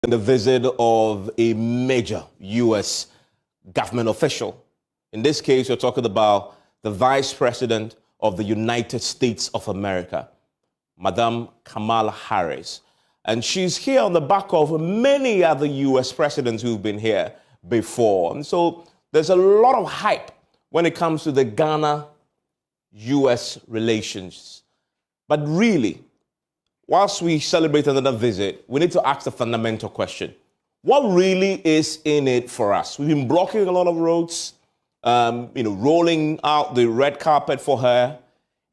The visit of a major U.S. government official. In this case, we're talking about the Vice President of the United States of America, Madam Kamala Harris. And she's here on the back of many other U.S. presidents who've been here before. And so there's a lot of hype when it comes to the Ghana-U.S. relations. But really, whilst we celebrate another visit, we need to ask the fundamental question. What really is in it for us? We've been blocking a lot of roads, rolling out the red carpet for her,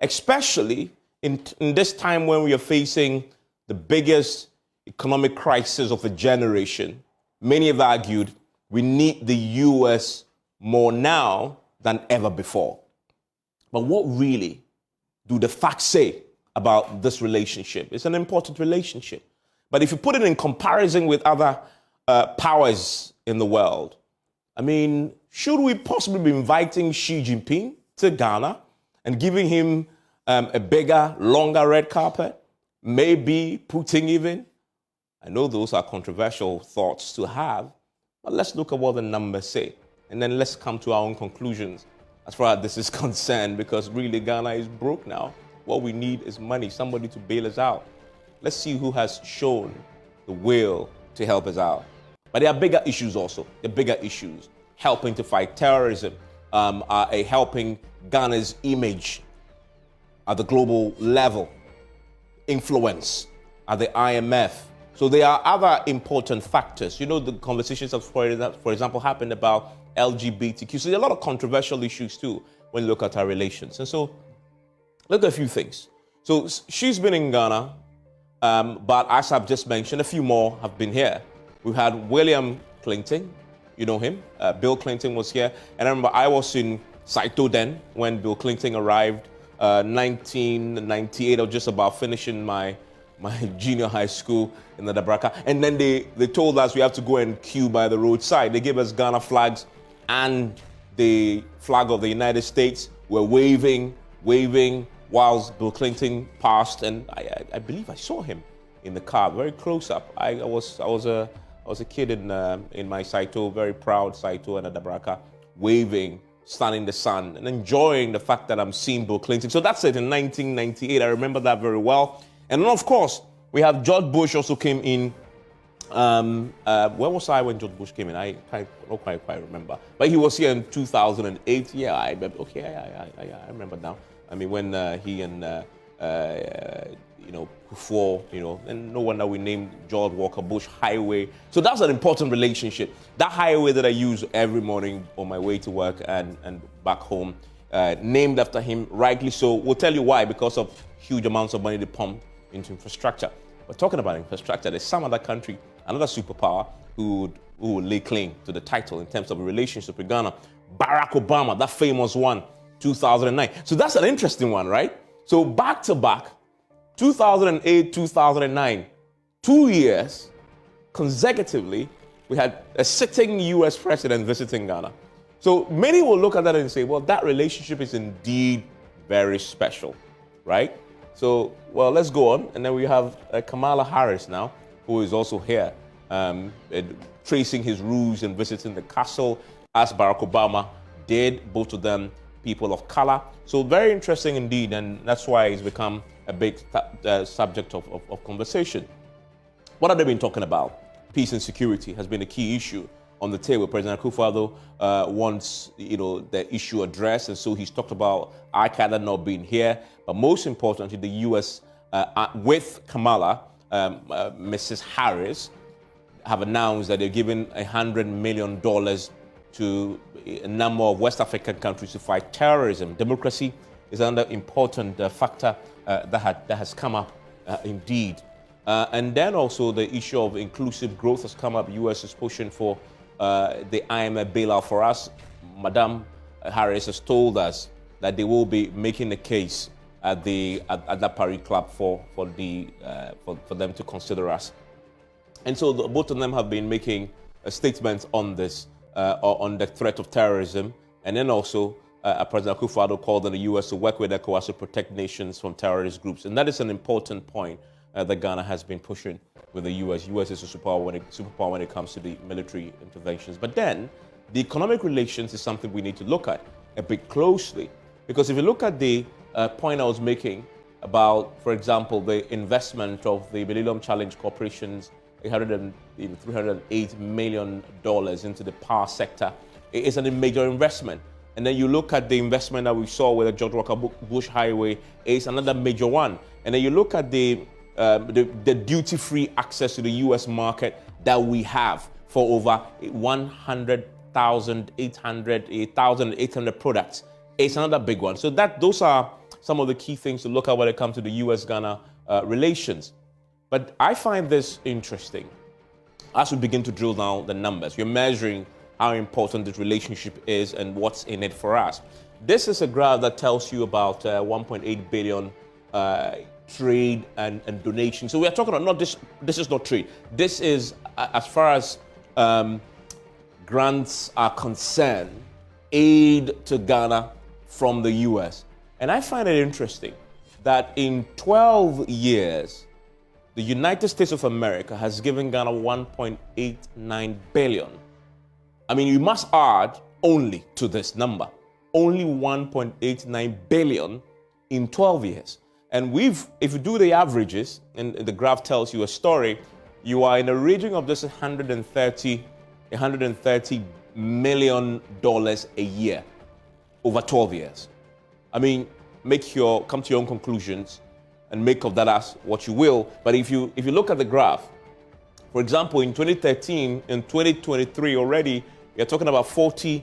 especially in this time when we are facing the biggest economic crisis of a generation. Many have argued we need the U.S. more now than ever before. But what really do the facts say about this relationship? It's an important relationship. But if you put it in comparison with other powers in the world, I mean, should we possibly be inviting Xi Jinping to Ghana and giving him a bigger, longer red carpet? Maybe Putin even? I know those are controversial thoughts to have, but let's look at what the numbers say. And then let's come to our own conclusions as far as this is concerned, because really Ghana is broke now. What we need is money, somebody to bail us out. Let's see who has shown the will to help us out. But there are bigger issues also. The bigger issues, helping to fight terrorism, helping Ghana's image at the global level, influence at the IMF. So there are other important factors. You know, the conversations that, for example, happened about LGBTQ. So there are a lot of controversial issues too when you look at our relations. And so look at a few things. So she's been in Ghana, but as I've just mentioned, a few more have been here. We've had William Clinton, you know him. Bill Clinton was here. And I remember I was in Saito then when Bill Clinton arrived, 1998. I was just about finishing my junior high school in the Dabraka. And then they told us we have to go and queue by the roadside. They gave us Ghana flags and the flag of the United States. We're waving whilst Bill Clinton passed, and I believe I saw him in the car, very close up. I was a kid in my Saito, very proud Saito and Dabraka, waving, standing in the sun, and enjoying the fact that I'm seeing Bill Clinton. So that's it in 1998. I remember that very well. And then, of course, we have George Bush also came in. Where was I when George Bush came in? I don't quite remember. But he was here in 2008. Yeah, I remember now. I mean, when he and, before, and no wonder we named George Walker Bush Highway. So that's an important relationship. That highway that I use every morning on my way to work and back home, named after him, rightly so. We'll tell you why, because of huge amounts of money they pump into infrastructure. But talking about infrastructure, there's some other country, another superpower, who would lay claim to the title in terms of a relationship with Ghana. Barack Obama, that famous one, 2009. So that's an interesting one, right? So back to back, 2008, 2009, 2 years consecutively, we had a sitting U.S. president visiting Ghana. So many will look at that and say, well, that relationship is indeed very special, right? So, well, let's go on. And then we have Kamala Harris now, who is also here, tracing his roots and visiting the castle, as Barack Obama did, both of them people of color. So very interesting indeed, and that's why it's become a big subject of conversation. What have they been talking about? Peace and security has been a key issue on the table. President Akufo-Addo wants the issue addressed, and so he's talked about Al-Qaeda not being here. But most importantly, the U.S. With Kamala, Mrs. Harris, have announced that they're giving $100 million to a number of West African countries to fight terrorism. Democracy is another important factor that has come up indeed. And then also the issue of inclusive growth has come up. U.S. is pushing for the IMF bailout for us. Madam Harris has told us that they will be making a case at the Paris Club for them to consider us. And so both of them have been making statements on this, on the threat of terrorism, and then also President Akufo-Addo called on the U.S. to work with ECOWAS to protect nations from terrorist groups. And that is an important point that Ghana has been pushing with the US. US is a superpower when it comes to the military interventions. But then the economic relations is something we need to look at a bit closely. Because if you look at the point I was making about, for example, the investment of the Millennium Challenge Corporation's $308 million into the power sector, it is a major investment. And then you look at the investment that we saw with the George Walker Bush Highway, it's another major one. And then you look at the duty-free access to the US market that we have for over 1,800 products. It's another big one. So those are some of the key things to look at when it comes to the US-Ghana relations. But I find this interesting as we begin to drill down the numbers. You're measuring how important this relationship is and what's in it for us. This is a graph that tells you about 1.8 billion trade and donation. So we are talking about not this is not trade. This is as far as grants are concerned, aid to Ghana from the US. And I find it interesting that in 12 years, the United States of America has given Ghana 1.89 billion. I mean, you must add only to this number, only 1.89 billion in 12 years. And if you do the averages, and the graph tells you a story, you are in a region of this $130 million a year over 12 years. I mean, come to your own conclusions and make of that as what you will. But if you look at the graph, for example, in 2013, in 2023 already, you're talking about $40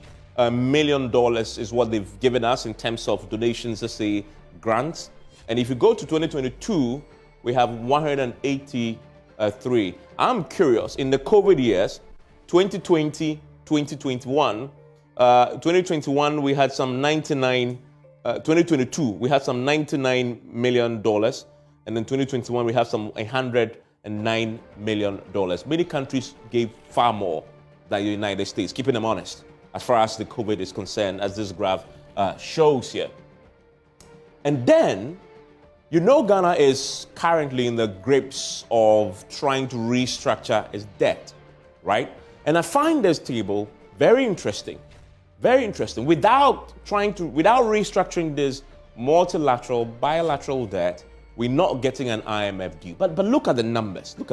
million is what they've given us in terms of donations, let's say grants. And if you go to 2022, we have 183. I'm curious, in the COVID years, 2020, 2021, 2021 we had some 2022 we had some $99 million, and then 2021 we have some $109 million. Many countries gave far more than the United States, keeping them honest, as far as the COVID is concerned, as this graph shows here. And then, Ghana is currently in the grips of trying to restructure its debt, right? And I find this table very interesting, Without restructuring this multilateral, bilateral debt, we're not getting an IMF due. But look at the numbers. We'll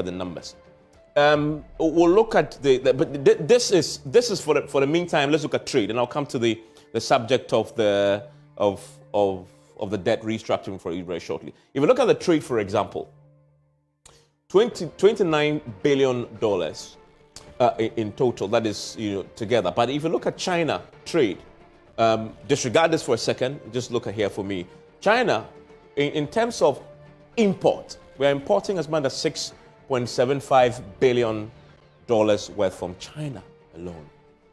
look at but this is for the meantime. Let's look at trade, and I'll come to the subject of the debt restructuring for you very shortly. If you look at the trade, for example, $29 billion in total. That is together. But if you look at China trade, disregard this for a second. Just look at here for me. China, in terms of import, we are importing as much as $6.75 billion worth from China alone.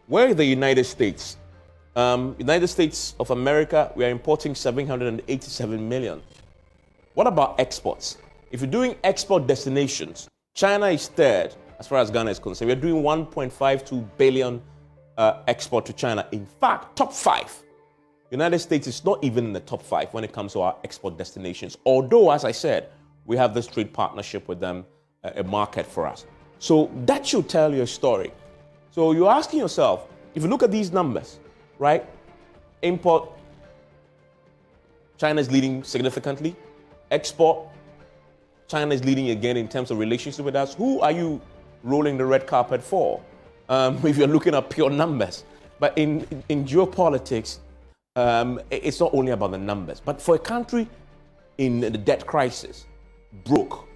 Where is the United States? United States of America, we are importing $787 million. What about exports? If you're doing export destinations, China is third as far as Ghana is concerned. We're doing 1.52 billion export to China. In fact, top 5. United States is not even in the top 5 when it comes to our export destinations. Although, as I said, we have this trade partnership with them, a market for us. So that should tell you a story. So you're asking yourself, if you look at these numbers, right? Import, China is leading significantly. Export, China is leading again in terms of relationship with us. Who are you rolling the red carpet for? If you're looking at pure numbers. But in geopolitics, it's not only about the numbers. But for a country in the debt crisis, broke,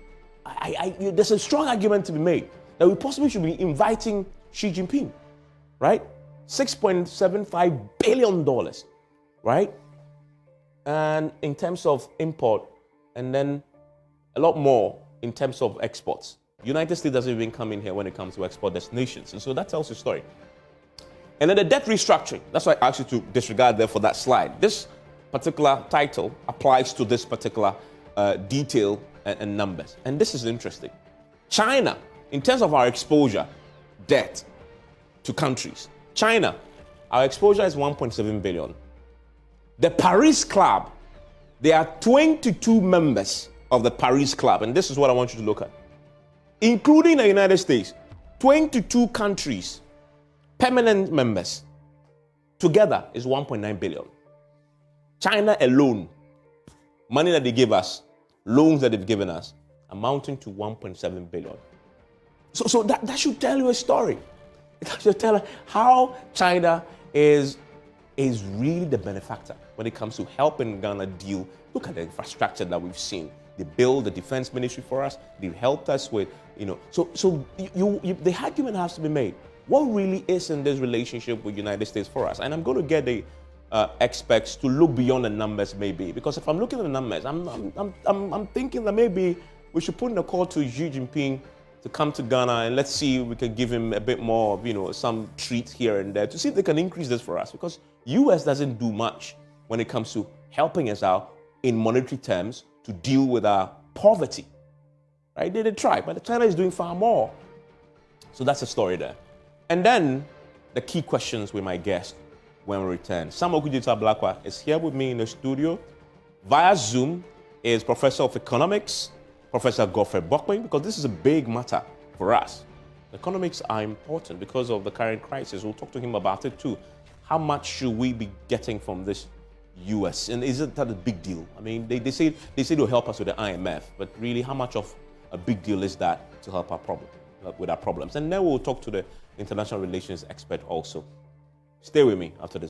there's a strong argument to be made that we possibly should be inviting Xi Jinping, right? $6.75 billion, right? And in terms of import, and then a lot more in terms of exports. United States doesn't even come in here when it comes to export destinations. And so that tells the story. And then the debt restructuring. That's why I asked you to disregard there for that slide. This particular title applies to this particular detail and numbers. And this is interesting. China, in terms of our exposure, debt to countries. China, our exposure is 1.7 billion. The Paris Club, there are 22 members of the Paris Club, and this is what I want you to look at. including the United States, 22 countries, permanent members, together is 1.9 billion. China alone, money that they give us, loans that they've given us, amounting to 1.7 billion. So that should tell you a story. It should tell you how China is really the benefactor when it comes to helping Ghana deal. Look at the infrastructure that we've seen. They built the defense ministry for us. They helped us with, So the argument has to be made. What really is in this relationship with the United States for us? And I'm going to get the experts to look beyond the numbers, maybe, because if I'm looking at the numbers, I'm thinking that maybe we should put in a call to Xi Jinping to come to Ghana and let's see if we can give him a bit more of, some treat here and there to see if they can increase this for us, because US doesn't do much when it comes to helping us out in monetary terms to deal with our poverty, right? They try, but China is doing far more. So that's the story there. And then the key questions with my guest when we return. Samuel Kujita Blakwa is here with me in the studio. Via Zoom is Professor of Economics, Professor Godfrey Bokwing, because this is a big matter for us. Economics are important because of the current crisis. We'll talk to him about it too. How much should we be getting from this US? And isn't that a big deal? I mean, they say they'll help us with the IMF, but really, how much of a big deal is that to help with our problems? And then we'll talk to the international relations expert also. Stay with me after this.